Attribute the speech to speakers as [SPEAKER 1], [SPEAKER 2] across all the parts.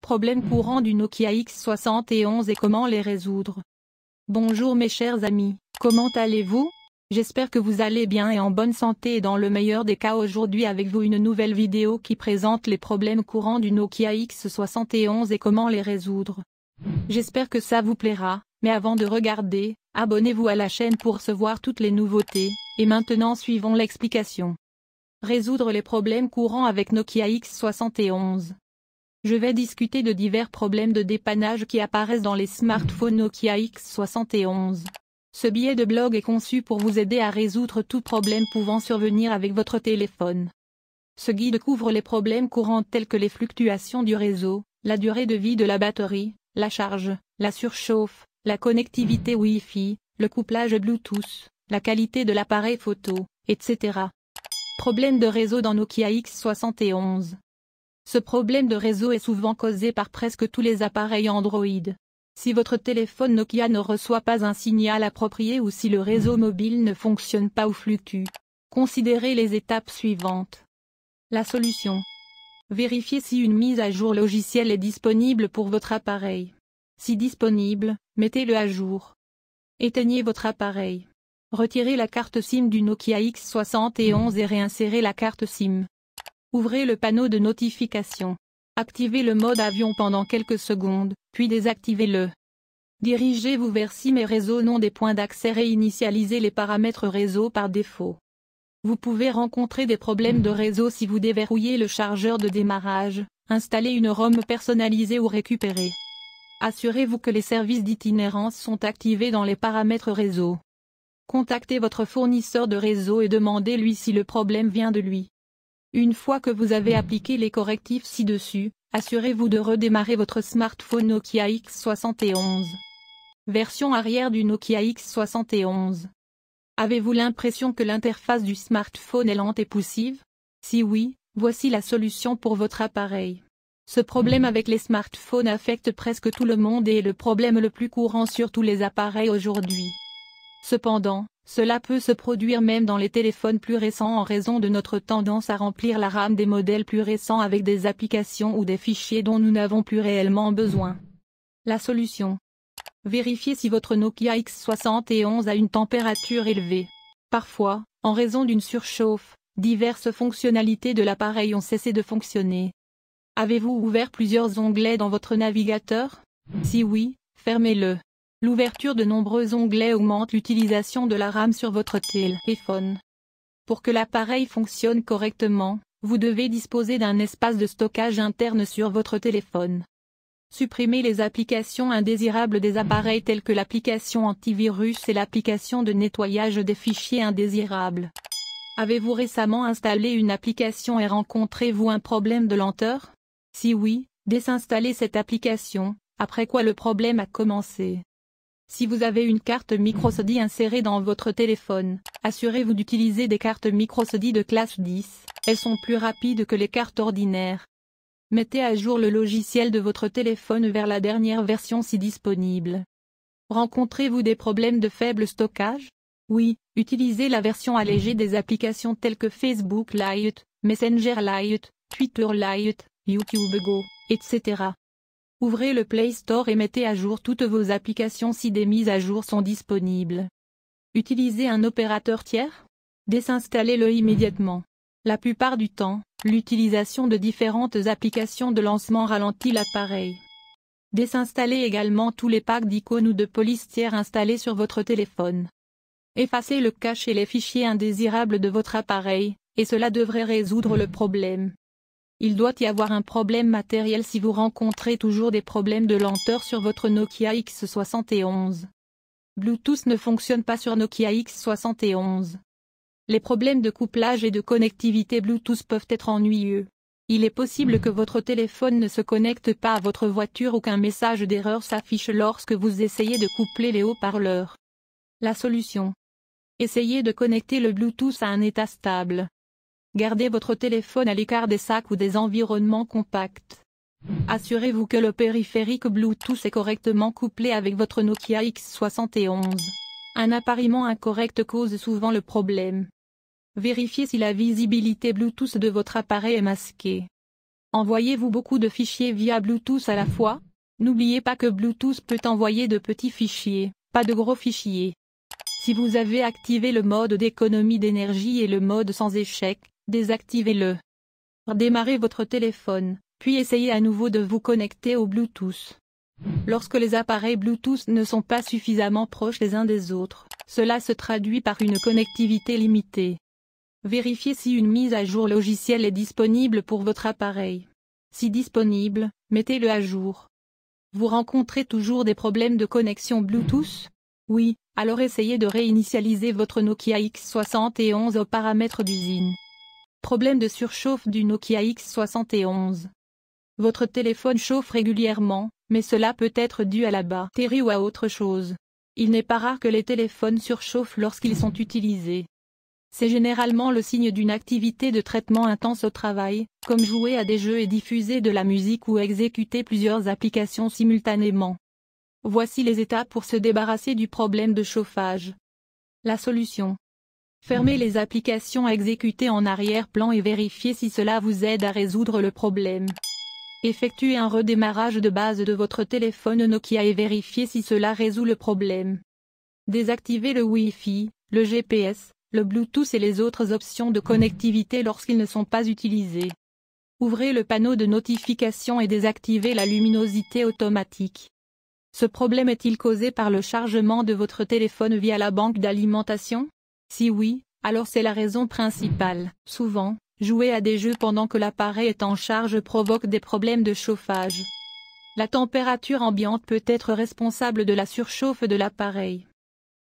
[SPEAKER 1] Problèmes courants du Nokia X71 et comment les résoudre. Bonjour mes chers amis, comment allez-vous? J'espère que vous allez bien et en bonne santé et dans le meilleur des cas. Aujourd'hui avec vous une nouvelle vidéo qui présente les problèmes courants du Nokia X71 et comment les résoudre. J'espère que ça vous plaira, mais avant de regarder, abonnez-vous à la chaîne pour recevoir toutes les nouveautés, et maintenant suivons l'explication. Résoudre les problèmes courants avec Nokia X71. Je vais discuter de divers problèmes de dépannage qui apparaissent dans les smartphones Nokia X71. Ce billet de blog est conçu pour vous aider à résoudre tout problème pouvant survenir avec votre téléphone. Ce guide couvre les problèmes courants tels que les fluctuations du réseau, la durée de vie de la batterie, la charge, la surchauffe, la connectivité Wi-Fi, le couplage Bluetooth, la qualité de l'appareil photo, etc. Problème de réseau dans Nokia X71. Ce problème de réseau est souvent causé par presque tous les appareils Android. Si votre téléphone Nokia ne reçoit pas un signal approprié ou si le réseau mobile ne fonctionne pas ou fluctue, considérez les étapes suivantes. La solution. Vérifiez si une mise à jour logicielle est disponible pour votre appareil. Si disponible, mettez-le à jour. Éteignez votre appareil. Retirez la carte SIM du Nokia X71 et réinsérez la carte SIM. Ouvrez le panneau de notification. Activez le mode avion pendant quelques secondes, puis désactivez-le. Dirigez-vous vers SIM et réseau nom des points d'accès. Réinitialisez les paramètres réseau par défaut. Vous pouvez rencontrer des problèmes de réseau si vous déverrouillez le chargeur de démarrage, installez une ROM personnalisée ou récupérez. Assurez-vous que les services d'itinérance sont activés dans les paramètres réseau. Contactez votre fournisseur de réseau et demandez-lui si le problème vient de lui. Une fois que vous avez appliqué les correctifs ci-dessus, assurez-vous de redémarrer votre smartphone Nokia X71. Version arrière du Nokia X71. Avez-vous l'impression que l'interface du smartphone est lente et poussive? Si oui, voici la solution pour votre appareil. Ce problème avec les smartphones affecte presque tout le monde et est le problème le plus courant sur tous les appareils aujourd'hui. Cependant, cela peut se produire même dans les téléphones plus récents en raison de notre tendance à remplir la RAM des modèles plus récents avec des applications ou des fichiers dont nous n'avons plus réellement besoin. La solution. Vérifiez si votre Nokia X71 a une température élevée. Parfois, en raison d'une surchauffe, diverses fonctionnalités de l'appareil ont cessé de fonctionner. Avez-vous ouvert plusieurs onglets dans votre navigateur? Si oui, fermez-le. L'ouverture de nombreux onglets augmente l'utilisation de la RAM sur votre téléphone. Pour que l'appareil fonctionne correctement, vous devez disposer d'un espace de stockage interne sur votre téléphone. Supprimez les applications indésirables des appareils telles que l'application antivirus et l'application de nettoyage des fichiers indésirables. Avez-vous récemment installé une application et rencontrez-vous un problème de lenteur? Si oui, désinstallez cette application, après quoi le problème a commencé. Si vous avez une carte microSD insérée dans votre téléphone, assurez-vous d'utiliser des cartes microSD de classe 10, elles sont plus rapides que les cartes ordinaires. Mettez à jour le logiciel de votre téléphone vers la dernière version si disponible. Rencontrez-vous des problèmes de faible stockage? Oui, utilisez la version allégée des applications telles que Facebook Lite, Messenger Lite, Twitter Lite, YouTube Go, etc. Ouvrez le Play Store et mettez à jour toutes vos applications si des mises à jour sont disponibles. Utilisez un opérateur tiers? Désinstallez-le immédiatement. La plupart du temps, l'utilisation de différentes applications de lancement ralentit l'appareil. Désinstallez également tous les packs d'icônes ou de polices tiers installés sur votre téléphone. Effacez le cache et les fichiers indésirables de votre appareil, et cela devrait résoudre le problème. Il doit y avoir un problème matériel si vous rencontrez toujours des problèmes de lenteur sur votre Nokia X71. Bluetooth ne fonctionne pas sur Nokia X71. Les problèmes de couplage et de connectivité Bluetooth peuvent être ennuyeux. Il est possible que votre téléphone ne se connecte pas à votre voiture ou qu'un message d'erreur s'affiche lorsque vous essayez de coupler les haut-parleurs. La solution. Essayez de connecter le Bluetooth à un état stable. Gardez votre téléphone à l'écart des sacs ou des environnements compacts. Assurez-vous que le périphérique Bluetooth est correctement couplé avec votre Nokia X71. Un appariement incorrect cause souvent le problème. Vérifiez si la visibilité Bluetooth de votre appareil est masquée. Envoyez-vous beaucoup de fichiers via Bluetooth à la fois? N'oubliez pas que Bluetooth peut envoyer de petits fichiers, pas de gros fichiers. Si vous avez activé le mode d'économie d'énergie et le mode sans échec, désactivez-le. Redémarrez votre téléphone, puis essayez à nouveau de vous connecter au Bluetooth. Lorsque les appareils Bluetooth ne sont pas suffisamment proches les uns des autres, cela se traduit par une connectivité limitée. Vérifiez si une mise à jour logicielle est disponible pour votre appareil. Si disponible, mettez-le à jour. Vous rencontrez toujours des problèmes de connexion Bluetooth? Oui, alors essayez de réinitialiser votre Nokia X71 aux paramètres d'usine. Problème de surchauffe du Nokia X71. Votre téléphone chauffe régulièrement, mais cela peut être dû à la batterie ou à autre chose. Il n'est pas rare que les téléphones surchauffent lorsqu'ils sont utilisés. C'est généralement le signe d'une activité de traitement intense au travail, comme jouer à des jeux et diffuser de la musique ou exécuter plusieurs applications simultanément. Voici les étapes pour se débarrasser du problème de chauffage. La solution. Fermez les applications exécutées en arrière-plan et vérifiez si cela vous aide à résoudre le problème. Effectuez un redémarrage de base de votre téléphone Nokia et vérifiez si cela résout le problème. Désactivez le Wi-Fi, le GPS, le Bluetooth et les autres options de connectivité lorsqu'ils ne sont pas utilisés. Ouvrez le panneau de notification et désactivez la luminosité automatique. Ce problème est-il causé par le chargement de votre téléphone via la banque d'alimentation? Si oui, alors c'est la raison principale. Souvent, jouer à des jeux pendant que l'appareil est en charge provoque des problèmes de chauffage. La température ambiante peut être responsable de la surchauffe de l'appareil.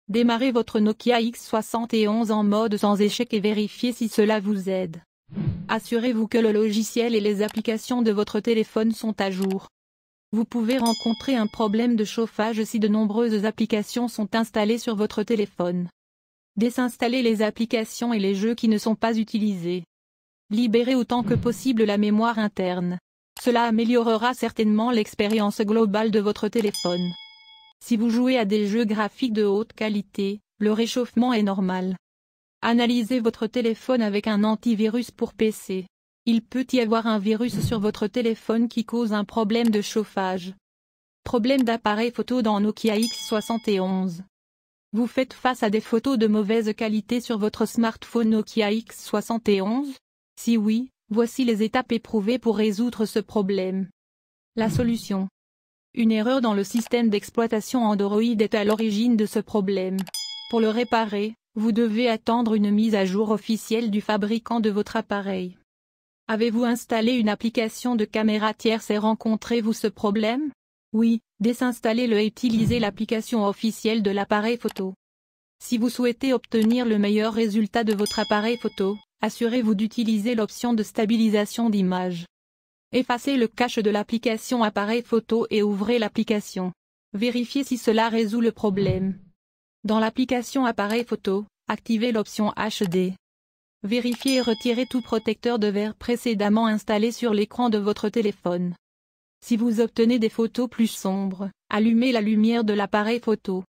[SPEAKER 1] Démarrez votre Nokia X71 en mode sans échec et vérifiez si cela vous aide. Assurez-vous que le logiciel et les applications de votre téléphone sont à jour. Vous pouvez rencontrer un problème de chauffage si de nombreuses applications sont installées sur votre téléphone. Désinstallez les applications et les jeux qui ne sont pas utilisés. Libérez autant que possible la mémoire interne. Cela améliorera certainement l'expérience globale de votre téléphone. Si vous jouez à des jeux graphiques de haute qualité, le réchauffement est normal. Analysez votre téléphone avec un antivirus pour PC. Il peut y avoir un virus sur votre téléphone qui cause un problème de chauffage. Problème d'appareil photo dans Nokia X71. Vous faites face à des photos de mauvaise qualité sur votre smartphone Nokia X71? Si oui, voici les étapes éprouvées pour résoudre ce problème. La solution. Une erreur dans le système d'exploitation Android est à l'origine de ce problème. Pour le réparer, vous devez attendre une mise à jour officielle du fabricant de votre appareil. Avez-vous installé une application de caméra tierce et rencontrez-vous ce problème? Oui, désinstallez-le et utilisez l'application officielle de l'appareil photo. Si vous souhaitez obtenir le meilleur résultat de votre appareil photo, assurez-vous d'utiliser l'option de stabilisation d'image. Effacez le cache de l'application appareil photo et ouvrez l'application. Vérifiez si cela résout le problème. Dans l'application appareil photo, activez l'option HD. Vérifiez et retirez tout protecteur de verre précédemment installé sur l'écran de votre téléphone. Si vous obtenez des photos plus sombres, allumez la lumière de l'appareil photo.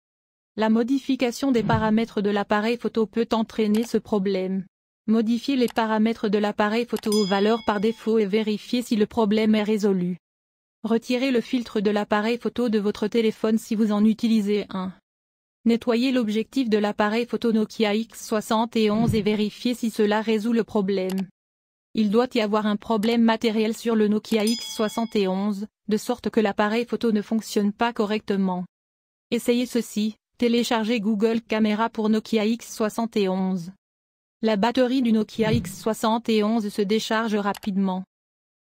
[SPEAKER 1] La modification des paramètres de l'appareil photo peut entraîner ce problème. Modifiez les paramètres de l'appareil photo aux valeurs par défaut et vérifiez si le problème est résolu. Retirez le filtre de l'appareil photo de votre téléphone si vous en utilisez un. Nettoyez l'objectif de l'appareil photo Nokia X71 et vérifiez si cela résout le problème. Il doit y avoir un problème matériel sur le Nokia X71, de sorte que l'appareil photo ne fonctionne pas correctement. Essayez ceci, téléchargez Google Caméra pour Nokia X71. La batterie du Nokia X71 se décharge rapidement.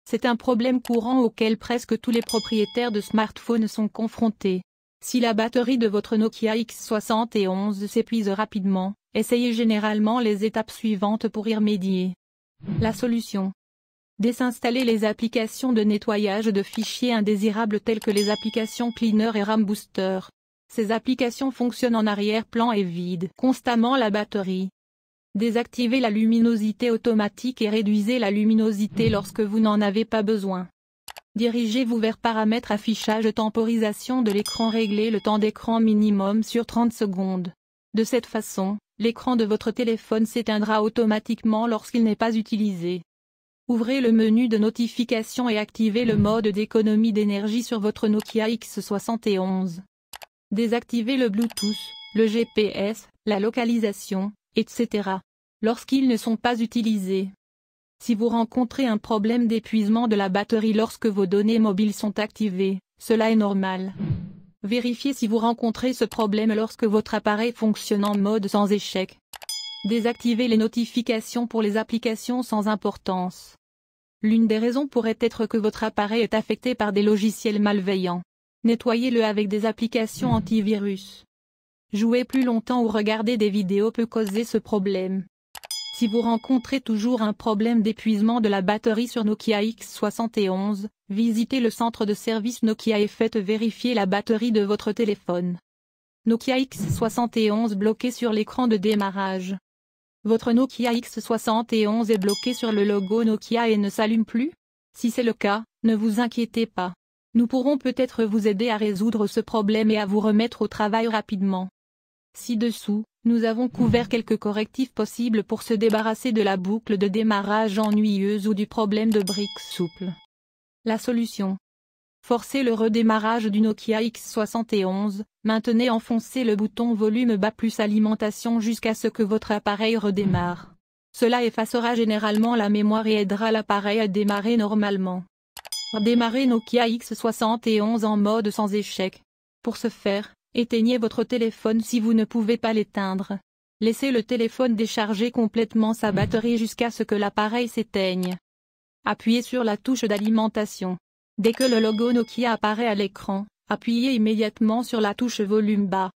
[SPEAKER 1] C'est un problème courant auquel presque tous les propriétaires de smartphones sont confrontés. Si la batterie de votre Nokia X71 s'épuise rapidement, essayez généralement les étapes suivantes pour y remédier. La solution. Désinstaller les applications de nettoyage de fichiers indésirables telles que les applications Cleaner et RAM Booster. Ces applications fonctionnent en arrière-plan et vident constamment la batterie. Désactivez la luminosité automatique et réduisez la luminosité lorsque vous n'en avez pas besoin. Dirigez-vous vers Paramètres affichage temporisation de l'écran. Réglez le temps d'écran minimum sur 30 secondes. De cette façon, l'écran de votre téléphone s'éteindra automatiquement lorsqu'il n'est pas utilisé. Ouvrez le menu de notification et activez le mode d'économie d'énergie sur votre Nokia X71. Désactivez le Bluetooth, le GPS, la localisation, etc. lorsqu'ils ne sont pas utilisés. Si vous rencontrez un problème d'épuisement de la batterie lorsque vos données mobiles sont activées, cela est normal. Vérifiez si vous rencontrez ce problème lorsque votre appareil fonctionne en mode sans échec. Désactivez les notifications pour les applications sans importance. L'une des raisons pourrait être que votre appareil est affecté par des logiciels malveillants. Nettoyez-le avec des applications antivirus. Jouer plus longtemps ou regarder des vidéos peut causer ce problème. Si vous rencontrez toujours un problème d'épuisement de la batterie sur Nokia X71, visitez le centre de service Nokia et faites vérifier la batterie de votre téléphone. Nokia X71 bloqué sur l'écran de démarrage. Votre Nokia X71 est bloqué sur le logo Nokia et ne s'allume plus? Si c'est le cas, ne vous inquiétez pas. Nous pourrons peut-être vous aider à résoudre ce problème et à vous remettre au travail rapidement. Ci-dessous, nous avons couvert quelques correctifs possibles pour se débarrasser de la boucle de démarrage ennuyeuse ou du problème de briques souples. La solution. Forcez le redémarrage du Nokia X71, maintenez enfoncé le bouton volume bas plus alimentation jusqu'à ce que votre appareil redémarre. Cela effacera généralement la mémoire et aidera l'appareil à démarrer normalement. Redémarrez Nokia X71 en mode sans échec. Pour ce faire, éteignez votre téléphone si vous ne pouvez pas l'éteindre. Laissez le téléphone décharger complètement sa batterie jusqu'à ce que l'appareil s'éteigne. Appuyez sur la touche d'alimentation. Dès que le logo Nokia apparaît à l'écran, appuyez immédiatement sur la touche volume bas.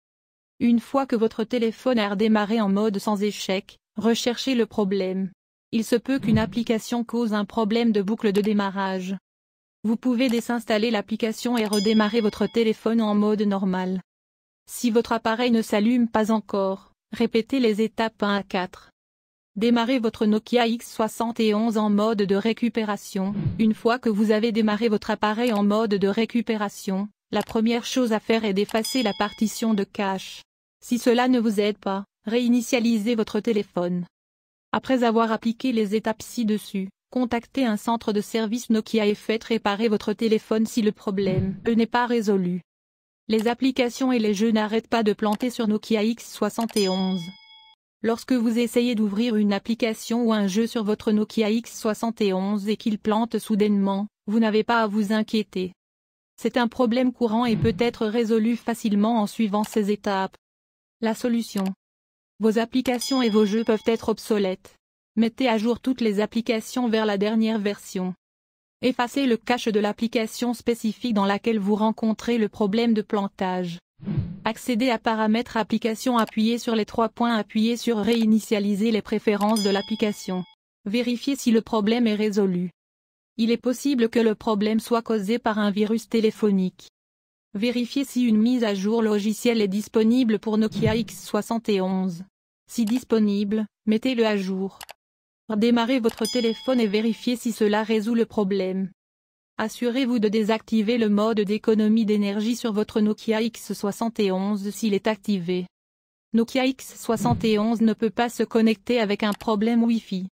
[SPEAKER 1] Une fois que votre téléphone a redémarré en mode sans échec, recherchez le problème. Il se peut qu'une application cause un problème de boucle de démarrage. Vous pouvez désinstaller l'application et redémarrer votre téléphone en mode normal. Si votre appareil ne s'allume pas encore, répétez les étapes 1 à 4. Démarrez votre Nokia X71 en mode de récupération. Une fois que vous avez démarré votre appareil en mode de récupération, la première chose à faire est d'effacer la partition de cache. Si cela ne vous aide pas, réinitialisez votre téléphone. Après avoir appliqué les étapes ci-dessus, contactez un centre de service Nokia et faites réparer votre téléphone si le problème n'est pas résolu. Les applications et les jeux n'arrêtent pas de planter sur Nokia X71. Lorsque vous essayez d'ouvrir une application ou un jeu sur votre Nokia X71 et qu'il plante soudainement, vous n'avez pas à vous inquiéter. C'est un problème courant et peut être résolu facilement en suivant ces étapes. La solution. Vos applications et vos jeux peuvent être obsolètes. Mettez à jour toutes les applications vers la dernière version. Effacez le cache de l'application spécifique dans laquelle vous rencontrez le problème de plantage. Accédez à Paramètres application, appuyez sur les 3 points, appuyez sur Réinitialiser les préférences de l'application. Vérifiez si le problème est résolu. Il est possible que le problème soit causé par un virus téléphonique. Vérifiez si une mise à jour logicielle est disponible pour Nokia X71. Si disponible, mettez-le à jour. Redémarrez votre téléphone et vérifiez si cela résout le problème. Assurez-vous de désactiver le mode d'économie d'énergie sur votre Nokia X71 s'il est activé. Nokia X71 ne peut pas se connecter avec un problème Wi-Fi.